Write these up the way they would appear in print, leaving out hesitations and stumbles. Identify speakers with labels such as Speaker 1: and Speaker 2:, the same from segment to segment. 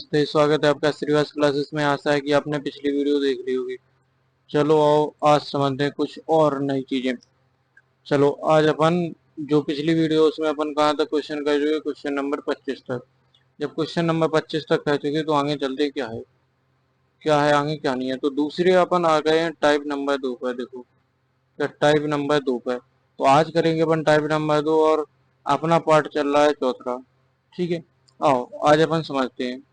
Speaker 1: नमस्ते, स्वागत है आपका श्रीवास क्लासेस में। आशा है कि आपने पिछली वीडियो देख ली होगी। चलो आओ आज समझते हैं कुछ और नई चीजें। चलो आज अपन जो पिछली वीडियो उसमें अपन कहाँ तक क्वेश्चन कर चुके, क्वेश्चन नंबर 25 तक। जब क्वेश्चन नंबर 25 तक कह चुके तो आगे चलते क्या है आगे क्या नहीं है। तो दूसरे अपन आ गए हैं टाइप नंबर 2 पर। देखो क्या टाइप नंबर 2 पर, तो आज करेंगे अपन टाइप नंबर 2 और अपना पार्ट चल रहा है चौथा। ठीक है, आओ आज अपन समझते हैं।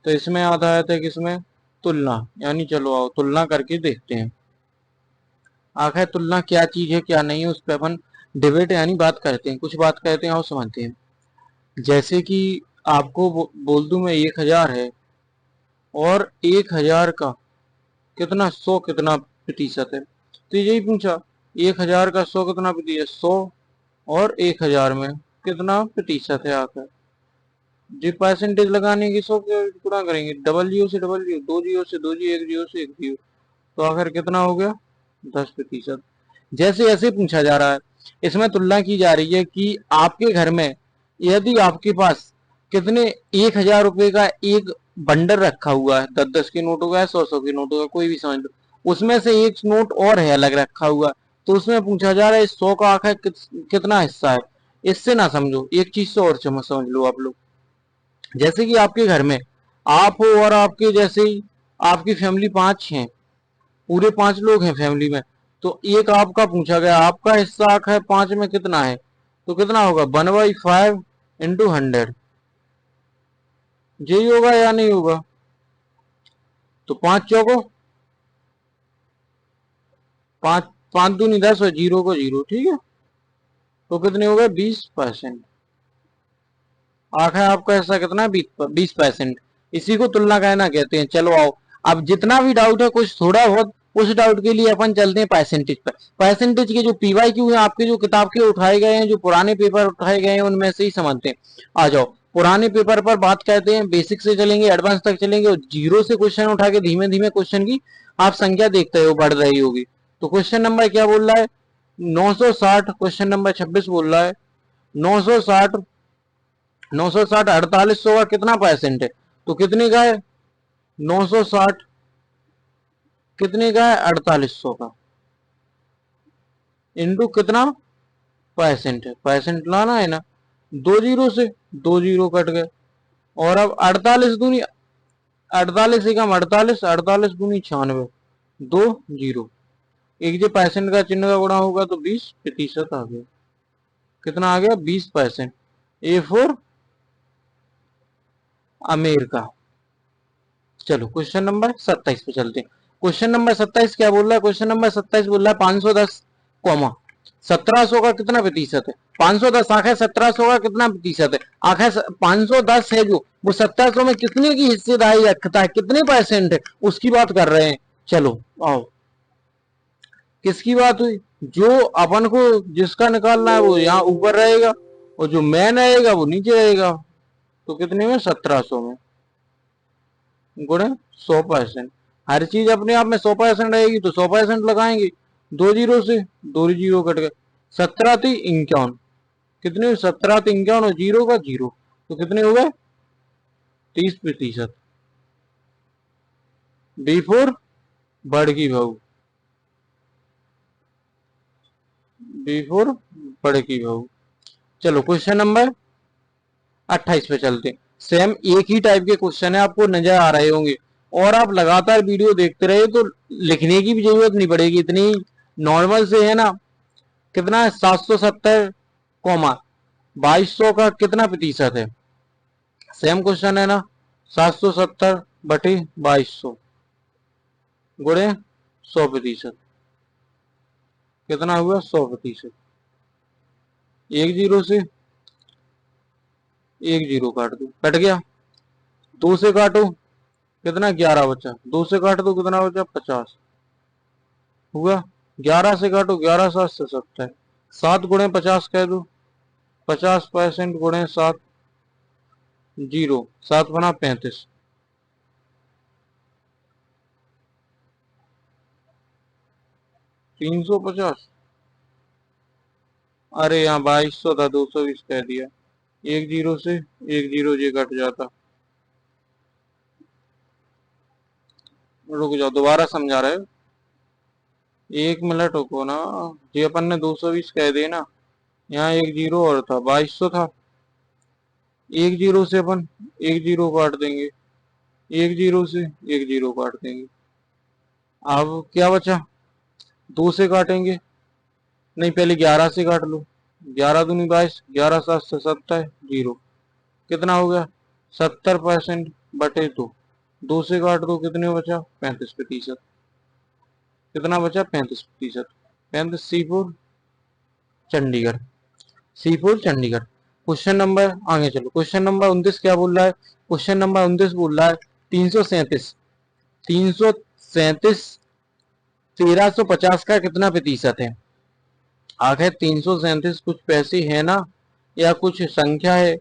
Speaker 1: तो इसमें आता है किसमें, तुलना। यानी चलो आओ तुलना करके देखते हैं आखिर तुलना क्या चीज है क्या नहीं है, उस पर अपन डिबेट यानी बात करते हैं, कुछ बात करते हैं और समझते हैं। जैसे कि आपको बोल दूं मैं 1000 है और 1000 का कितना 100 कितना प्रतिशत है। तो यही पूछा 1000 का 100 कितना प्रतिशत, 100 और 1000 में कितना प्रतिशत है आखिर। जी परसेंटेज लगाने की 100 के गुणा करेंगे, डबल जीरो से डबल जीरो, दो जीरो से दो जीरो, एक जीरो से एक जीरो, तो आखिर कितना हो गया 10%। जैसे ऐसे पूछा जा रहा है, इसमें तुलना की जा रही है कि आपके घर में यदि आपके पास कितने 1000 रुपए का एक बंडल रखा हुआ है, 10-10 के नोटों का है, 100-100 के नोटों का, कोई भी समझ लो, उसमें से एक नोट और है अलग रखा हुआ, तो उसमें पूछा जा रहा है 100 का आखिर कितना हिस्सा है। इससे ना समझो, एक चीज से और समझ लो आप लोग। जैसे कि आपके घर में आप हो और आपके जैसे ही आपकी फैमिली 5 है, पूरे 5 लोग हैं फैमिली में, तो एक आपका पूछा गया, आपका हिस्सा है 5 में कितना है, तो कितना होगा 1/5 इंटू 100। यही होगा या नहीं होगा। तो 5 चौको 5, 5 दूनी 10 और जीरो को जीरो, ठीक है, तो कितने हो गए 20%। आखिर आपका हिस्सा कितना है 20%। इसी को तुलना कहना कहते हैं। चलो आओ अब जितना भी डाउट है कुछ थोड़ा बहुत, उस डाउट के लिए अपन चलते हैं परसेंटेज पर। परसेंटेज के जो पीवाई क्यू है आपके, जो किताब के उठाए गए हैं, जो पुराने पेपर उठाए गए हैं, उनमें से ही समझते हैं। आ जाओ पुराने पेपर पर बात करते हैं, बेसिक से चलेंगे एडवांस तक चलेंगे और जीरो से क्वेश्चन उठा के धीमे धीमे क्वेश्चन की आप संख्या देखते हो बढ़ रही होगी। तो क्वेश्चन नंबर क्या बोल रहा है 960, क्वेश्चन नंबर 26 बोल रहा है 960, 960 4800 का कितना परसेंट है, तो कितने का है 960 कितने का है 4800 का, इंटू कितना परसेंट है, परसेंट लाना है ना, दो जीरो से दो जीरो कट गए। और अब 48 दूनी 48 एकम 48, 48 दूनी 96, दो जीरो, एक जो परसेंट का चिन्ह का गुणा होगा तो 20% आ गया। कितना आ गया 20%। A for America. चलो क्वेश्चन नंबर 27 पे चलते हैं। क्वेश्चन नंबर 27 क्या बोल रहा है, क्वेश्चन नंबर 27 बोल रहा है 510 कॉमा 1700 का कितना प्रतिशत है। 510 आखिर 1700 का कितना प्रतिशत है, आखिर 510 है जो वो 1700 में कितने की हिस्सेदारी रखता है, कितने परसेंट है, उसकी बात कर रहे हैं। चलो आओ किसकी बात हुई, जो अपन को जिसका निकालना है वो यहाँ ऊपर रहेगा और जो मैन रहेगा वो नीचे रहेगा। तो कितने में 1700 में गुणे 100%। हर चीज अपने आप में 100% रहेगी तो 100% लगाएंगे, दो जीरो से दो जीरो कट गए, 17×3 51, कितने 17×3 51 और जीरो का जीरो, तो कितने हो गए 30%। बी फोर बढ़ की भाव, बी फोर बढ़ की भाव। चलो क्वेश्चन नंबर 28 पे चलते हैं। सेम एक ही टाइप के क्वेश्चन है, आपको नजर आ रहे होंगे और आप लगातार वीडियो देखते रहे तो लिखने की भी जरूरत नहीं पड़ेगी, इतनी नॉर्मल से है ना। कितना है 770 कॉमा 2200 का कितना प्रतिशत है, सेम क्वेश्चन है ना, 770/2200 गुणे 100%, कितना हुआ 100%। एक जीरो से एक जीरो काट दो, कट गया। दो से काटो कितना 11 बचा, दो से काट दो कितना बचा 50 हुआ। 11 से काटो 11 7 से 70, 7×50 कह दो, 50% गुणे 7, जीरो 7×35, 350। अरे यहाँ 2200 था 220 कह दिया, एक जीरो से एक जीरो ये कट जाता, रुक जाओ, दोबारा समझा रहे हो, 1 मिनट रुको ना। जी अपन ने 220 कह दिए ना, यहाँ एक जीरो और था, 2200 था। एक जीरो से अपन एक जीरो काट देंगे, एक जीरो से एक जीरो काट देंगे। अब क्या बचा, 2 से काटेंगे, नहीं पहले 11 से काट लो। 11 दूनी 22, 11 7 से 70, जीरो। कितना हो गया, 70% बटे 2। 2 से काट दो, कितने बचा, 35%। कितना बचा, 35%। 35 C4 Chandigarh, C4 Chandigarh. Question number, आगे चलो, क्वेश्चन नंबर 29 क्या बोल रहा है। क्वेश्चन नंबर 29 बोल रहा है 337, 337 1350 का कितना प्रतिशत है। आखिर 337 कुछ पैसे है ना, या कुछ संख्या है,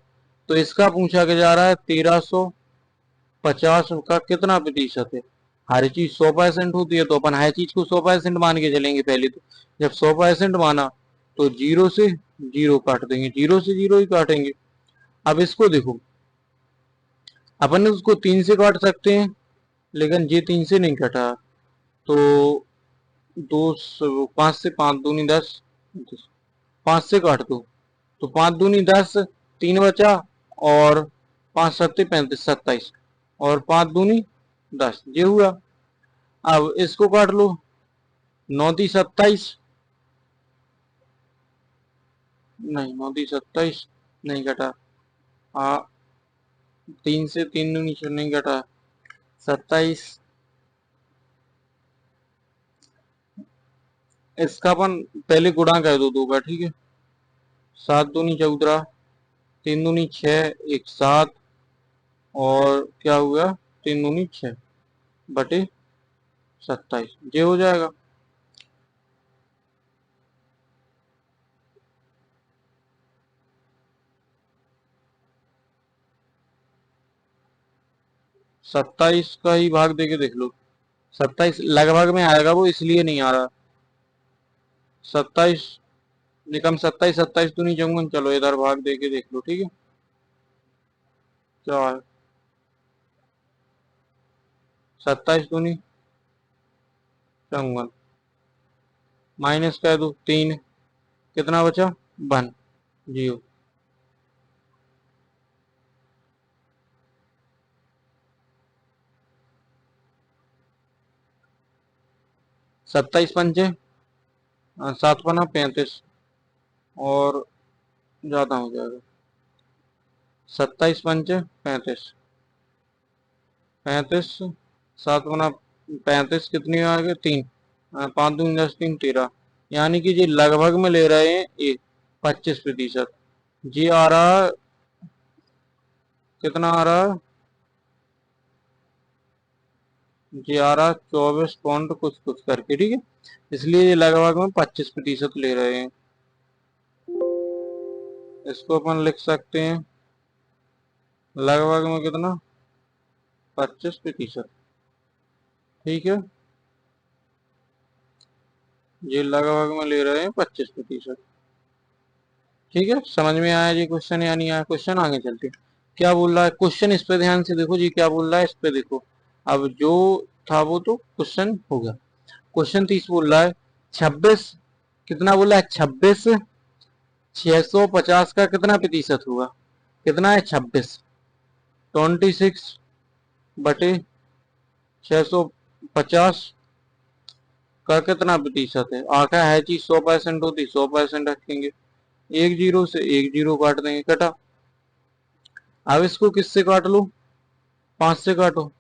Speaker 1: तो इसका पूछा के जा रहा है 1350 का कितना प्रतिशत है। हर चीज 100% होती है, तो अपन हर चीज को 100% मान के चलेंगे पहले तो। जब 100% माना तो जीरो से जीरो काट देंगे, जीरो से जीरो ही काटेंगे। अब इसको देखो, अपन उसको 3 से काट सकते हैं, लेकिन ये 3 से नहीं कटा, तो 5 से 5 दूनी 10, 5 से काट दो, तो 5 दूनी 10, 3 बचा, और 5 सत्ते 35, 27, और 5 दूनी 10, ये हुआ। अब इसको काट लो, 9 × 27, नहीं 9 × 27 नहीं कटा। 3 से 3 दूनी नहीं कटा, 27। इसका अपन पहले गुणा कर दो 2 का, ठीक है। 7 दूनी 14, 3 दूनी 6, एक 7, और क्या हुआ, 3 दूनी 6 बटे 27, ये हो जाएगा। 27 का ही भाग देके देख लो, 27 लगभग में आएगा वो, इसलिए नहीं आ रहा। 27 निकम 27, 27 तो नहीं जाऊंगा, चलो इधर भाग देके देख लो, ठीक है। क्या है, 27 दूनी 54, माइनस कर दो 3, कितना बचा, 1, जीरो। 27 पंचे 7 × 5 35, और ज्यादा हो जाएगा। 27 पंचे 35, 35, 7 × 35 कितनी आ गई, 3, 5 दूनी 10, 3 13, यानी कि जी लगभग में ले रहे हैं ये 25%। जी आ रहा, कितना आ रहा, जी आ रहा 24 पॉइंट कुछ कुछ करके, ठीक है। इसलिए ये लगभग में 25% ले रहे हैं। इसको अपन लिख सकते हैं लगभग में कितना, 25%, ठीक है। ये लगभग में ले रहे हैं 25%, ठीक है। समझ में आया जी क्वेश्चन या नहीं आया, क्वेश्चन आगे चलते हैं। क्या बोल रहा है क्वेश्चन, इस पे ध्यान से देखो जी, क्या बोल रहा है इस पे देखो। अब जो था वो तो क्वेश्चन हो गया। क्वेश्चन 30 बोल रहा है 26, कितना बोला है, 26 650 का कितना प्रतिशत होगा। कितना है, 26, 26 बटे 650 का कितना प्रतिशत है। आखिर है चीज 100% होती, 100% रखेंगे, एक जीरो से एक जीरो काट देंगे, कटा। अब इसको किससे काट लो, 5 से काटो,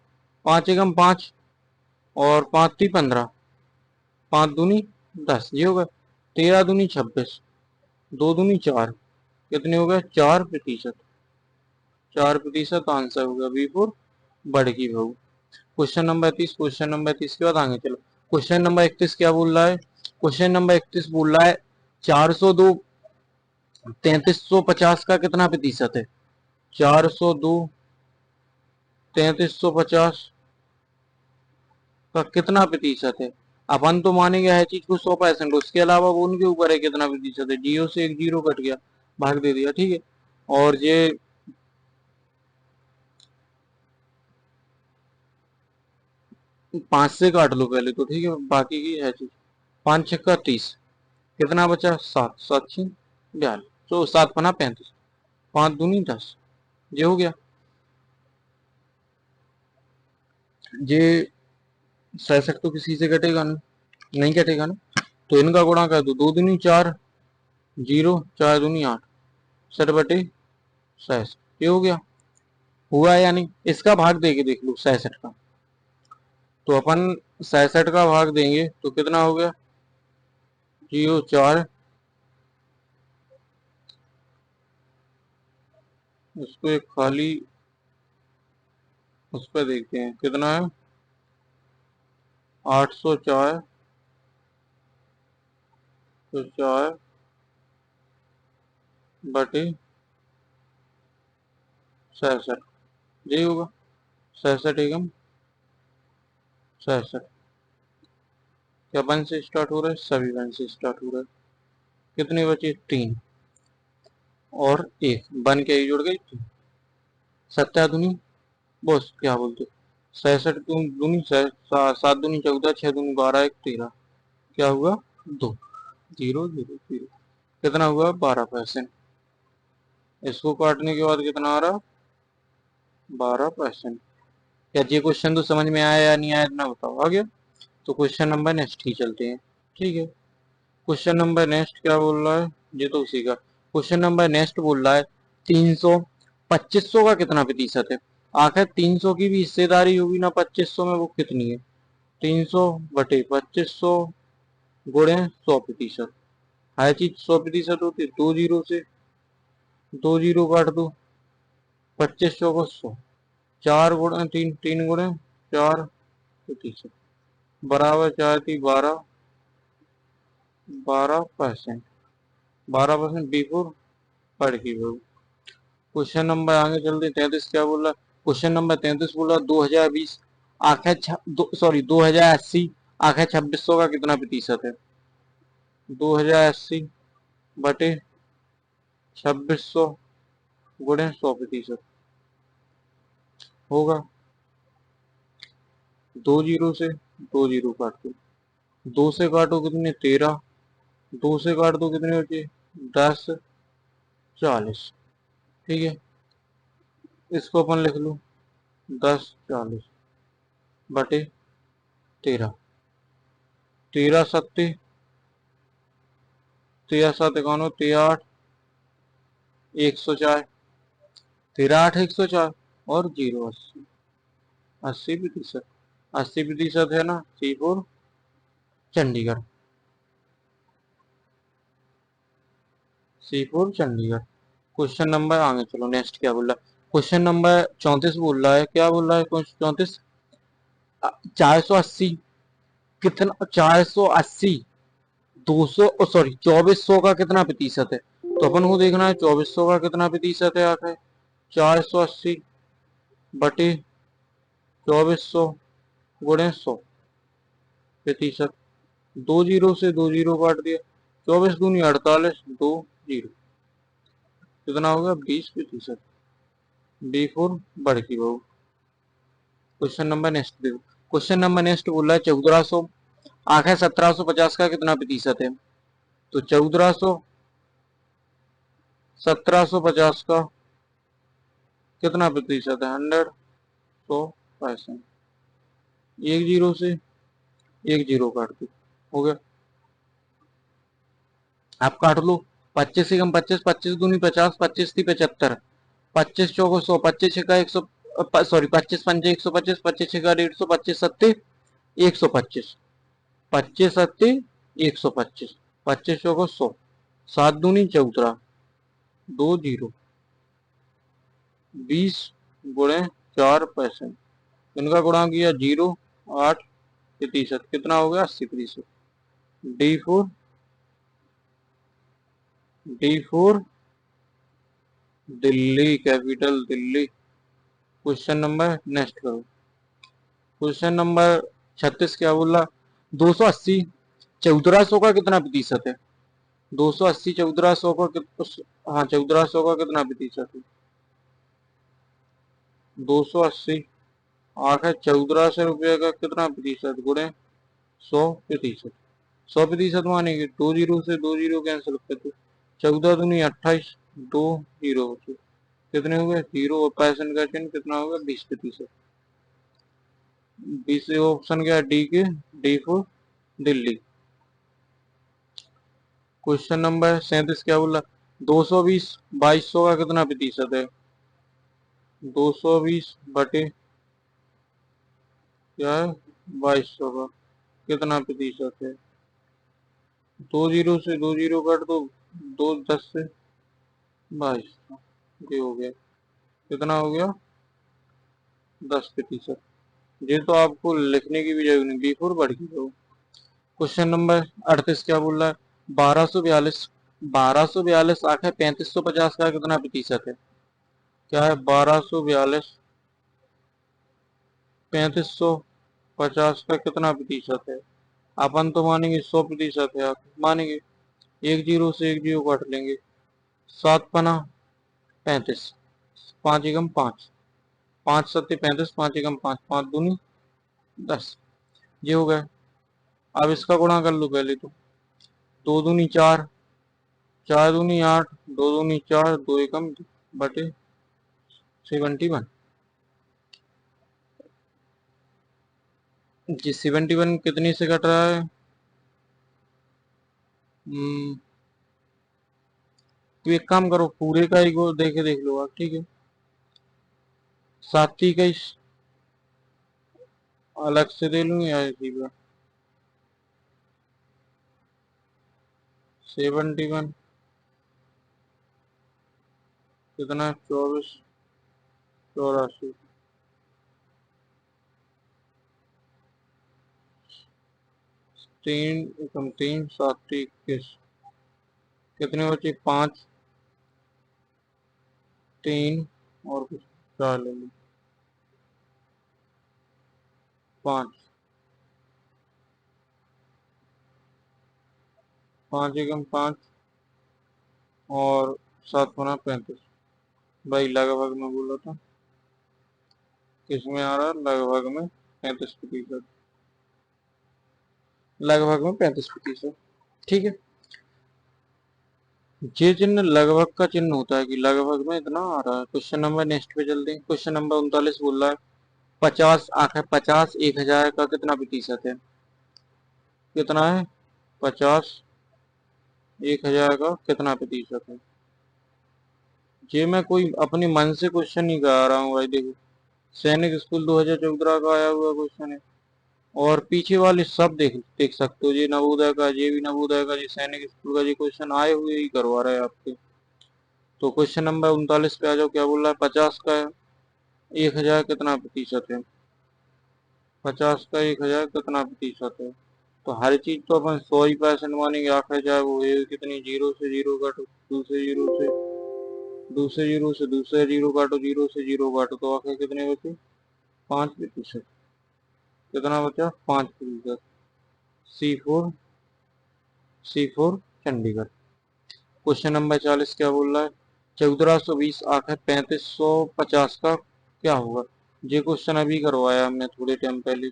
Speaker 1: 5 एकम 5, और 5 × 3 = 15, 5 दूनी 10, ये होगा। 13 दूनी 26, 2 दूनी 4, कितने हो गए, 4%। 4% आंसर हो गया B4 बढ़ की बहू। क्वेश्चन नंबर 30, क्वेश्चन नंबर 30 के बाद आगे चलो। क्वेश्चन नंबर 31 क्या बोल रहा है। क्वेश्चन नंबर 31 बोल रहा है 402 3350 का कितना प्रतिशत है। 402 3350 का कितना प्रतिशत है। अपन तो मानेंगे हर चीज को 100%, उसके अलावा वो उनके ऊपर है कितना प्रतिशत है। जीरो से एक जीरो कट गया, भाग दे दिया, ठीक है। और ये 5 से काट लो पहले तो, ठीक है, बाकी की है चीज। 5 छक्का 30, कितना बचा? 7, 7 6 42, तो 7 पना 35, 5 दूनी 10, ये हो गया। ये 66 तो किसी से कटेगा नहीं, नहीं कटेगा ना, तो इनका गुणा कर दो, 2 दूनी 4, 0, 4 दूनी 8, 60 बटे 66, ये हो गया। हुआ या नहीं? इसका भाग दे के देख लो 66 का, तो अपन 66 का भाग देंगे तो कितना हो गया? 0 4, इसको एक खाली उस पर देखते हैं कितना है, 804, तो 4 बटे 66, यही होगा। 66 एकम 66, क्या 1 से स्टार्ट हो रहा है? सभी 1 से स्टार्ट हो रहा है। कितने बचे? 3 और 1, बन के ही जुड़ गई 3, 7 दूनी बस क्या बोलते, 66 दूनी 7 दूनी 14, 6 दूनी 12, 1 13, क्या हुआ? 2, 0 0 0, कितना हुआ? 12%। इसको काटने के बाद कितना आ रहा? 12%। क्या ये क्वेश्चन तो समझ में आया या नहीं आया, इतना बताओ। आ गया? तो क्वेश्चन नंबर नेक्स्ट ही चलते हैं, ठीक है। क्वेश्चन नंबर नेक्स्ट क्या बोल रहा है? ये तो उसी का क्वेश्चन नंबर नेक्स्ट बोल रहा है, 300 2500 का कितना प्रतिशत है? आखिर 300 की भी हिस्सेदारी होगी ना 2500 में, वो कितनी है? 300 बटे 2500 गुणे 100%। हर चीज 100% होती है, 2 जीरो से 2 जीरो काट दो, 2500 को 100, 4 गुणे 3, 3 गुणे 4% बराबर 4 थी 12, 12%, 12% बिफोर पढ़ की वैल्यू। क्वेश्चन नंबर आगे चलते 33 क्या बोला? क्वेश्चन नंबर 33 बोला 2020 आखिर 2080 आखिर 2600 का कितना प्रतिशत है? 2080 बटे 2600 गुणे 100% होगा। 2 जीरो से 2 जीरो काट दो, 2 से काटो कितने? 13, 2 से काट दो कितने बचे? 10 40, ठीक है। इसको अपन लिख लो 10 40 बटे 13, 13 सत्ते 13 7 51, 13 8 104, 13 8 104 और 0 80, 80%, 80% है ना C4 Chandigarh, C4 Chandigarh. Question number आगे चलो नेक्स्ट क्या बोल रहा है? क्वेश्चन नंबर 34 बोल रहा है, क्या बोल रहा है? क्वेश्चन 34, 480 कितना? 480 200 सॉरी 2400 का कितना प्रतिशत है? तो अपन को देखना है 2400 का कितना प्रतिशत है। आखिर 480 बटे 2400 गुणे 100%, 2 जीरो से 2 जीरो काट दिया, 24 दूनी 48, 2 जीरो, कितना हो गया? 20%। B4 बढ़ की बहू। क्वेश्चन नंबर नेक्स्ट देखो। क्वेश्चन नंबर नेक्स्ट बोल रहा है 1400 आखिर 1750 का कितना प्रतिशत है? तो 1400 1750 का कितना प्रतिशत है? 100 100%, 1 जीरो से 1 जीरो काट दो, हो गया। आप काट लो, 25 से कम 25, 25 दूनी 50, 25 थी 75, 25 चौको 100, 25 छक्का 100, सॉरी 25 पंजे 125, 25 छक्का 150, 25 सत्ते 125, 25 सत्ते 125, 25 चौको 100, 7 दूनी 14, 2 जीरो, 20 गुणे 4%, इनका गुणा किया 0 8%, कितना हो गया? 80%। D4 D4 Delhi, capital Delhi. Question number next करो। क्वेश्चन नंबर 36 क्या बोला? 280 1400 का कितना प्रतिशत है? 280 1400 का हाँ 1400 का कितना प्रतिशत है? 280 आखिर 1400 रुपये का कितना प्रतिशत गुणे 100%। 100% मानेंगे, 2 जीरो से 2 जीरो कैंसिल कर दो, 14 दूनी 28, 2 जीरो कितने हो गए 0, और % का चिन्ह कितना होगा 20%। 20 ऑप्शन क्या है डी के, D for Delhi. Question number 37 क्या बोला, 220 2200 का कितना प्रतिशत है, 220 बटे क्या है 2200 का कितना प्रतिशत है, 2 जीरो से 2 जीरो काट दो, 2 10 से 22, ये हो गया कितना हो गया 10%। ये तो आपको लिखने की भी जरूरत नहीं, बिफोर बढ़ गई तो। क्वेश्चन नंबर 38 क्या बोल रहा है, 1242 1242 आखिर 3550 का कितना प्रतिशत है, क्या है 1242 3550 का कितना प्रतिशत है। अपन तो मानेंगे 100% है, आप मानेंगे, 1 जीरो से 1 जीरो काट लेंगे, 7×5 = 35, 5 × 5, 5×7 = 35, 5 × 5 5 दूनी 10, ये हो गया। अब इसका गुणा कर लो पहले तो, 2 दूनी 4, 4 दूनी 8, 2 दूनी 4, 2 एकम बटे 71 जी। 71 कितनी से कट रहा है, तो एक काम करो पूरे का ही को देख लो आप, ठीक है। 7 × 21 अलग से दे लूँ या इसी का, 71 कितना 24 84, 3 × 3 7 × 21 कितने बचे 5 3 और कुछ 4 ले लो, 5 5 × 5 और 7×35, भाई लगभग में बोला था, किसमें आ रहा है लगभग में 35%, लगभग में 35%, ठीक है। ये चिन्ह लगभग का चिन्ह होता है कि लगभग में इतना आ रहा है। क्वेश्चन नंबर नेक्स्ट पे चलते हैं। क्वेश्चन नंबर 39 बोल रहा है 50 आखिर 50 1000 का कितना प्रतिशत है, कितना है 50 1000 का कितना प्रतिशत है। ये मैं कोई अपने मन से क्वेश्चन नहीं करा रहा हूँ भाई, देखो सैनिक स्कूल 2014 का आया हुआ क्वेश्चन है, और पीछे वाले सब देख सकते हो, ये नवोदय का, ये भी नवोदय का, ये सैनिक स्कूल का, ये क्वेश्चन आए हुए ही करवा रहे हैं आपके। तो क्वेश्चन नंबर 39 पे आ जाओ, क्या बोल रहा है 50 का 1000 कितना प्रतिशत है, 50 का 1000 कितना प्रतिशत है। तो हर चीज तो अपन 100% मानेंगे, आखिर चाहे वो कितनी, जीरो से जीरो काटो, दूसरे जीरो से दूसरे जीरो से दूसरे जीरो काटो, जीरो से जीरो काटो, तो आखिर कितने बचे 5%, कितना बचा 5%। सी फोर चंडीगढ़। क्वेश्चन नंबर 40 क्या बोल रहा है, 1420 आखिर 3550 का क्या होगा। ये क्वेश्चन अभी करवाया हमने थोड़े टाइम पहले,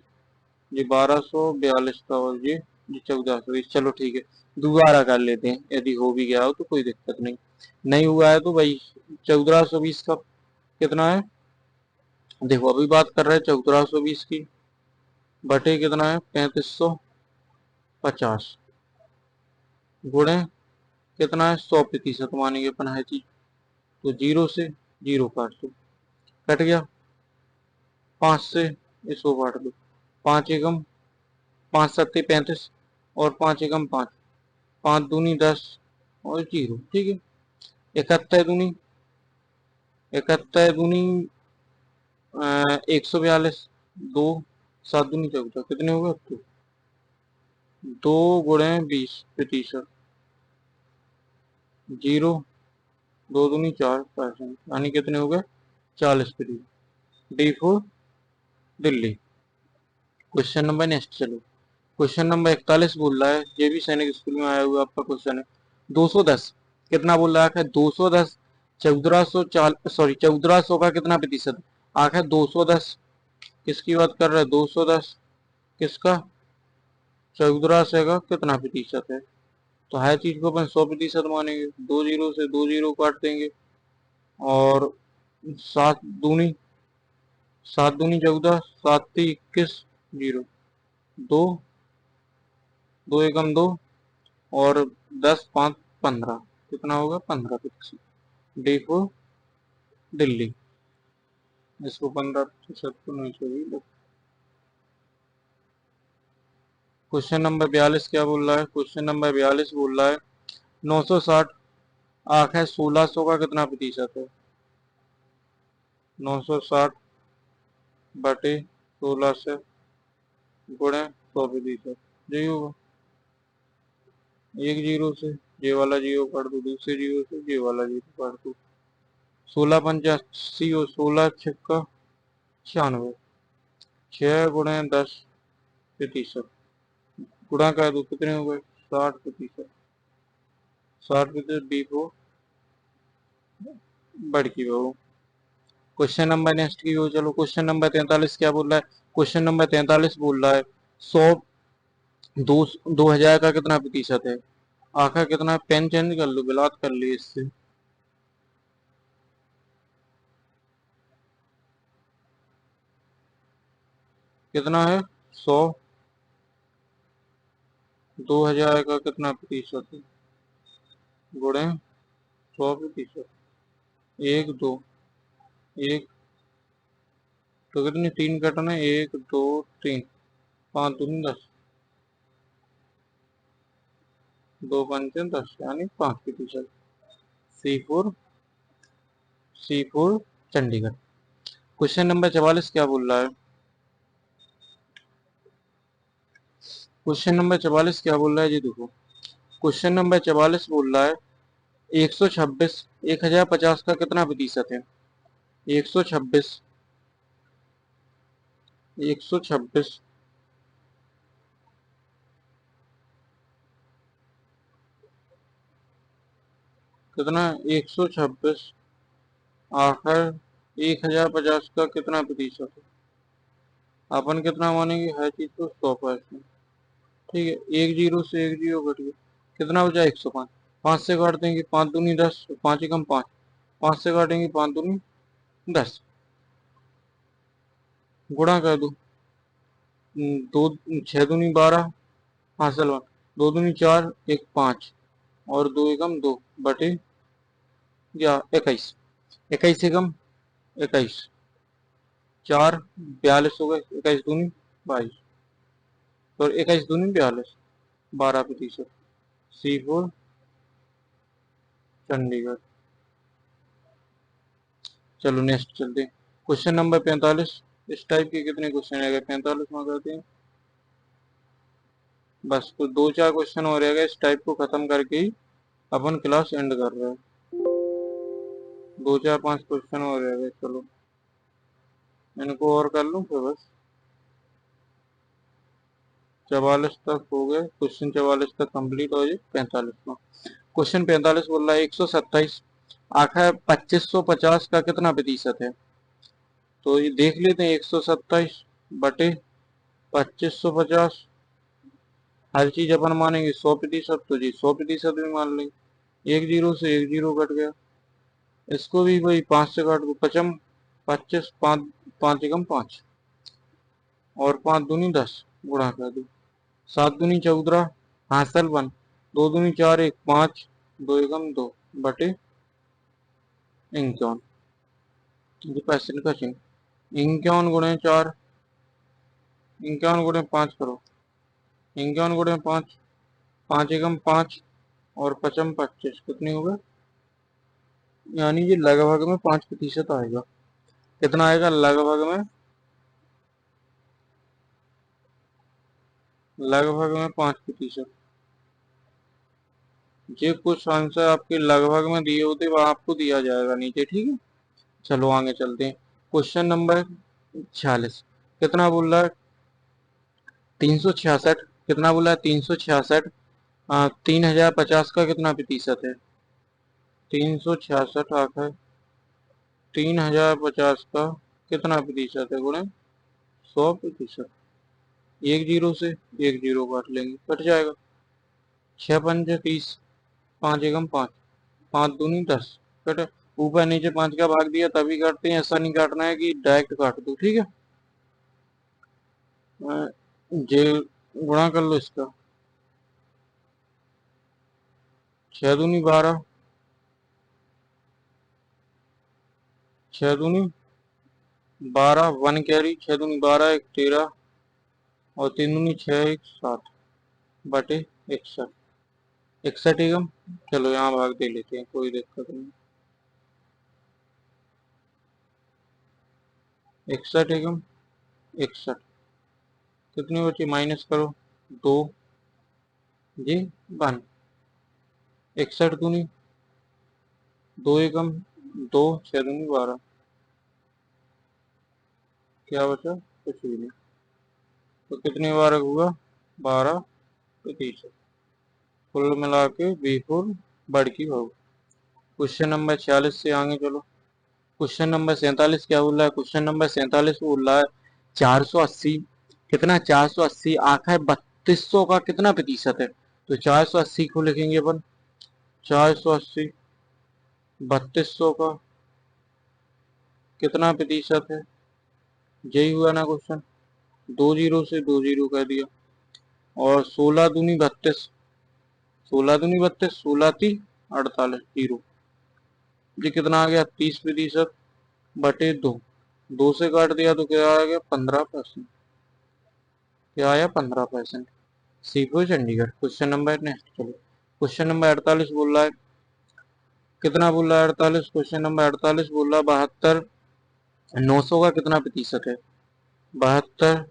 Speaker 1: ये 1242 था, और ये 1420। चलो ठीक है, दोबारा कर लेते हैं, यदि हो भी गया हो तो कोई दिक्कत नहीं, नहीं हुआ है तो भाई 1420 का कितना है, देखो अभी बात कर रहे हैं 1420 की, बटे कितना है 3550, गुणे कितना है 100% मानेंगे अपन है चीज, तो जीरो से जीरो काट दो, कट गया, 5 से इसको काट दो, 5 × 5 = 35, और 5 × 5 5 दूनी 10 और जीरो, ठीक है। 71 दूनी 142, 2 7 दूनी 14, कितने हो गए तो 2 × 20%, जीरो 2 दूनी 4%, यानी कितने हो गए 40%। D for Delhi. Question number next चलो, क्वेश्चन नंबर 41 बोल रहा है, ये भी सैनिक स्कूल में आया हुआ आपका क्वेश्चन है, 210 कितना बोल रहा है, 210 1400 का कितना प्रतिशत, आखिर 210 किसकी बात कर रहे हैं? 210 किसका? चौरासी का कितना प्रतिशत है? तो हर चीज को अपन 100% मानेंगे। 2 जीरो से 2 जीरो काट देंगे और सात दूनी 14, 7 21 जीरो, दो, दो एकम दो, और 10 5 15, कितना होगा? 15%। D for Delhi. इसको 15% तो नहीं चाहिए। क्वेश्चन नंबर 42 क्या बोल रहा है? क्वेश्चन नंबर 42 बोल रहा है 960 आठ है 1600 का कितना प्रतिशत है? 960 बटे 16 से गुणे 100%, यही होगा। एक जीरो से ये वाला जीरो काट दो, दूसरे जीरो से ये वाला जीरो काट दो। 16 पंचा 80 और 16 6 96, 6 गुणे 10%। गुणा कर दो, कितने हो गए? 60%। 60% बी को बढ़ की बहू। क्वेश्चन नंबर नेक्स्ट की हो। चलो क्वेश्चन नंबर 43 क्या बोल रहा है? क्वेश्चन नंबर 43 बोल रहा है 100 दो 2000 का कितना प्रतिशत है? आखिर कितना? पेन चेंज कर लो, बिलात कर ली इससे। कितना है? 100 2000 का कितना प्रतिशत है? गुणे 100%। एक दो, एक तो कितनी? तीन कटना, 1 2 3, 5 दूनी 10, 2 पंचे 10 यानी 5%। सी फोर चंडीगढ़। क्वेश्चन नंबर 44 क्या बोल रहा है? क्वेश्चन नंबर 44 क्या बोल रहा है जी? देखो क्वेश्चन नंबर 44 बोल रहा है 126 1050 का कितना प्रतिशत है? 126 126 कितना? 126 आखिर 1050 का कितना प्रतिशत है? अपन कितना मानेंगे? हर चीज को 100%। ठीक है, एक जीरो से एक जीरो घट गया, कितना बचा? 105। 5 से काट देंगे, 5 दूनी 10, 5 एकम 5, 5 से काटेंगे 5 दूनी 10, गुणा कर दो। दो 6 दूनी 12, हासिल 1, 2 दूनी 4, 1 5, और 2 एकम 2 बटे या 21। 21 एकम 21, 4 42 हो गए। 21 दूनी 22, और 21 दूनी 42, 12%। सी4 चंडीगढ़। चलो नेक्स्ट चलते हैं। Question number 45। इस टाइप के कितने क्वेश्चन रह गए? 45 में करते हैं। बस कुछ 2 4 क्वेश्चन और रह गए, इस टाइप को खत्म करके ही अपन क्लास एंड कर रहे हैं। 2 4 5 क्वेश्चन और रह गए। चलो इनको और कर लूँ फिर बस 44 तक हो गए। क्वेश्चन 44 तक कंप्लीट हो जाए। 45 में क्वेश्चन 45 बोल रहा है 127 आखिर 2550 का कितना प्रतिशत है? तो ये देख लेते हैं। 127 बटे 2550, हर चीज अपन मानेंगे 100%, तो जी 100% भी मान लेंगे। एक जीरो से एक जीरो कट गया, इसको भी वही 5 से काट दो। 25 5, 5 एकम 5, और 5 दूनी 10, गुणा कर दो। 7 दूनी 14, हासिल 1, 2 दूनी 4, 1 5, 2 एकम 2 बटे 51। ये पैसे का चिन्ह 51 गुणे 4, 51 गुणे 5 करो। 51 गुणे 5, 5 एकम 5, और 55 25, कितनी होगा? यानी ये लगभग में 5% आएगा। कितना आएगा? लगभग में 5%। ये कुछ आंसर आपके लगभग में दिए होते वह आपको दिया जाएगा नीचे। ठीक है, चलो आगे चलते हैं। क्वेश्चन नंबर 46 कितना बोल रहा है? 366। कितना बोला है? 366। 3050 का कितना प्रतिशत है? 366 आखिर 3050 का कितना प्रतिशत है? गुणे 100%। एक जीरो से एक जीरो काट लेंगे, कट जाएगा। 6×5 = 30, 5 एकम 5, 5 दूनी 10, कटे। ऊपर नीचे 5 का भाग दिया तभी काटते हैं, ऐसा नहीं काटना है कि डायरेक्ट काट दो, ठीक है। जे गुणा कर लो इसका, 6 दूनी 12, 6 दूनी 12, 1 कैरी, 6 दूनी 12, 1 13 और 3 दूनी 6, 1 7 बटे 61, 61 एकम। चलो यहाँ भाग दे लेते हैं, कोई दिक्कत नहीं। 61 एकम 61, कितनी बची माइनस करो, 2 जी 1, 61 दूनी 2 एकम 2, 6 दूनी 12, क्या बचा, कुछ भी नहीं। तो कितनी बार होगा, 12%। कुल मिला के B4 बड़की भाव। क्वेश्चन नंबर 46 से आगे चलो। क्वेश्चन नंबर 47 क्या बोल रहा है, क्वेश्चन नंबर 47 बोल रहा है 480 कितना, 480 आखिर 3200 का कितना प्रतिशत है। तो 480 को लिखेंगे अपन, 480 3200 का कितना प्रतिशत है, यही हुआ ना क्वेश्चन। 2 जीरो से 2 जीरो कर दिया, और 16 दूनी 32, 16 दूनी 32, 16 × 3 = 48, जीरो। ये कितना आ गया, 30% बटे 2, 2 से काट दिया तो क्या आ गया, 15%। क्या आया, 15%। CPU Chandigarh. Question number next चलो। क्वेश्चन नंबर 48 बोल रहा है कितना, बोल रहा है 48, क्वेश्चन नंबर 48 बोल रहा है 72 900 का कितना प्रतिशत है। 72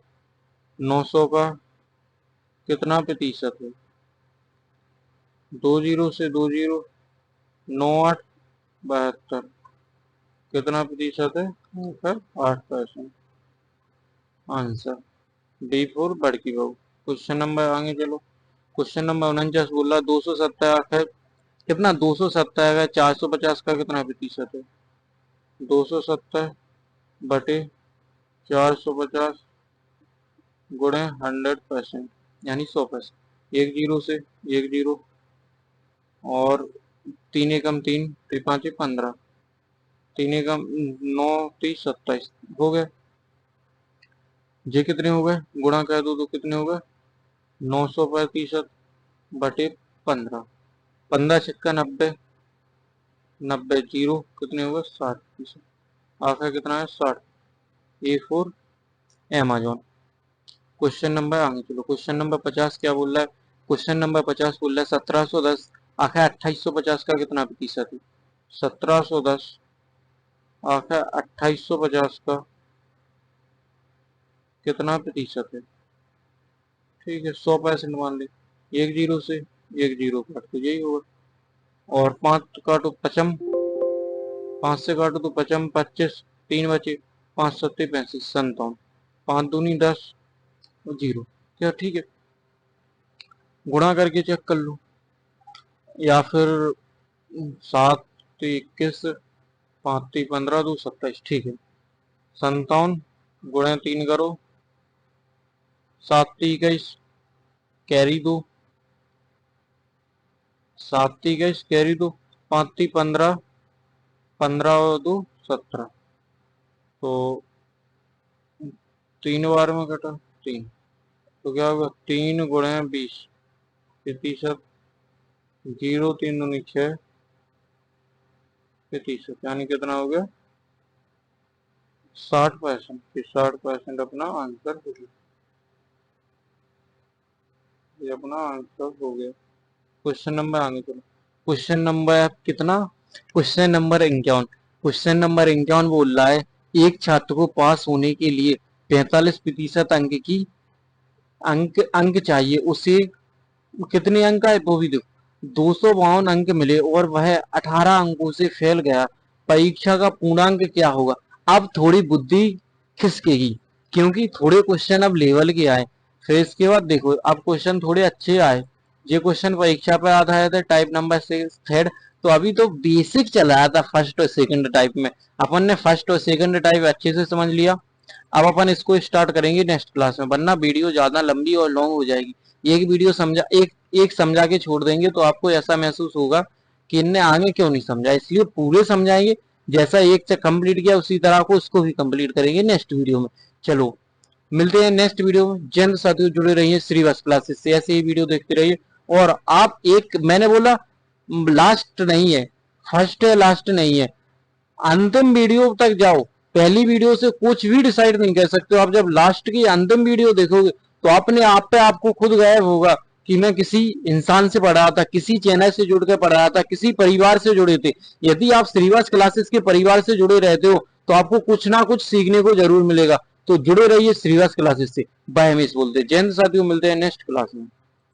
Speaker 1: 900 का कितना प्रतिशत है। 2 जीरो से 2 जीरो, 9 8 72, कितना प्रतिशत है, 8%। आंसर D4 बड़की बहू। क्वेश्चन नंबर आगे चलो। क्वेश्चन नंबर 49 बोला 270 आखिर कितना, 270 है 450 का कितना प्रतिशत है। 270 बटे 450 गुणे 100%, यानी 100%। एक जीरो से एक जीरो, और 3 एकम 3, 3 5 15, 3 एकम 9 30 27 हो गए। ये कितने हो गए, गुणा कर दो तो कितने हो गए, 900% बटे 15, 15 छक्का 90, 90 जीरो कितने हो गए, 60%। आखिर कितना है, 60। A4 Amazon. क्वेश्चन नंबर आगे चलो। क्वेश्चन नंबर 50 क्या बोल रहा है, क्वेश्चन नंबर 50 बोल रहा है 1710 आखिर 2850 का कितना प्रतिशत है। 1710 आखिर 2850 का कितना प्रतिशत है। ठीक है, 100% मान ले। एक जीरो से एक जीरो काट तो यही होगा, और 5 काटो 55, 5 से काटो तो 55 25, 3 बचे, 5 7 35 57, 5 दूनी 10 और जीरो। क्या ठीक है, गुणा करके चेक कर लो, या फिर 7 21, 5 15 2 27, ठीक है। 57 गुणे 3 करो, 7 21 कैरी 2, 7 21 कैरी 2, 5 15, 15 और 2 17, तो 3 बार में कटा 3, तो क्या होगा, 3 गुणे 20% जीरो, 3 दूनी 6 प्रतिशत, यानी कितना हो गया, 60%। 60% अपना आंसर हो गया, ये अपना आंसर हो गया। क्वेश्चन नंबर आगे चलो। क्वेश्चन नंबर कितना, क्वेश्चन नंबर 51। क्वेश्चन नंबर 51 बोल रहा है एक छात्र को पास होने के लिए 45% अंक अंक चाहिए, उसे कितने अंक आए वो भी देखो, 252 अंक मिले और वह 18 अंकों से फेल गया, परीक्षा का पूर्णांक क्या होगा। अब थोड़ी बुद्धि खिसकेगी, क्योंकि थोड़े क्वेश्चन अब लेवल के आए। फिर इसके बाद देखो अब क्वेश्चन थोड़े अच्छे आए। ये क्वेश्चन परीक्षा पर आधारित है, टाइप नंबर 6 थर्ड। तो अभी तो बेसिक चलाया था फर्स्ट और सेकंड टाइप में, अपन ने फर्स्ट और सेकंड टाइप अच्छे से समझ लिया। अब अपन इसको स्टार्ट करेंगे नेक्स्ट क्लास में, वरना वीडियो ज्यादा लंबी और लॉन्ग हो जाएगी। एक वीडियो समझा एक समझा के छोड़ देंगे तो आपको ऐसा महसूस होगा कि इनने आगे क्यों नहीं समझा, इसलिए पूरे समझाएंगे। जैसा एक से कंप्लीट किया उसी तरह को उसको भी कंप्लीट करेंगे नेक्स्ट वीडियो में। चलो मिलते हैं नेक्स्ट वीडियो में। जय हिंद साथियों, जुड़े रहिए श्रीवास क्लासेस से, ऐसे ही वीडियो देखते रहिए। और आप एक मैंने बोला लास्ट नहीं है, फर्स्ट है लास्ट नहीं है, अंतिम वीडियो तक जाओ। पहली वीडियो से कुछ भी डिसाइड नहीं कर सकते हो आप, जब लास्ट की अंतिम वीडियो देखोगे तो अपने आप पे आपको खुद गायब होगा कि मैं किसी इंसान से पढ़ रहा था, किसी चैनल से जुड़ के पढ़ रहा था, किसी परिवार से जुड़े थे। यदि आप श्रीवास क्लासेस के परिवार से जुड़े रहते हो तो आपको कुछ ना कुछ सीखने को जरूर मिलेगा। तो जुड़े रहिए श्रीवास क्लासेस से। बाय हमेश बोलते, जय हिंद साथियों, मिलते हैं नेक्स्ट क्लास में।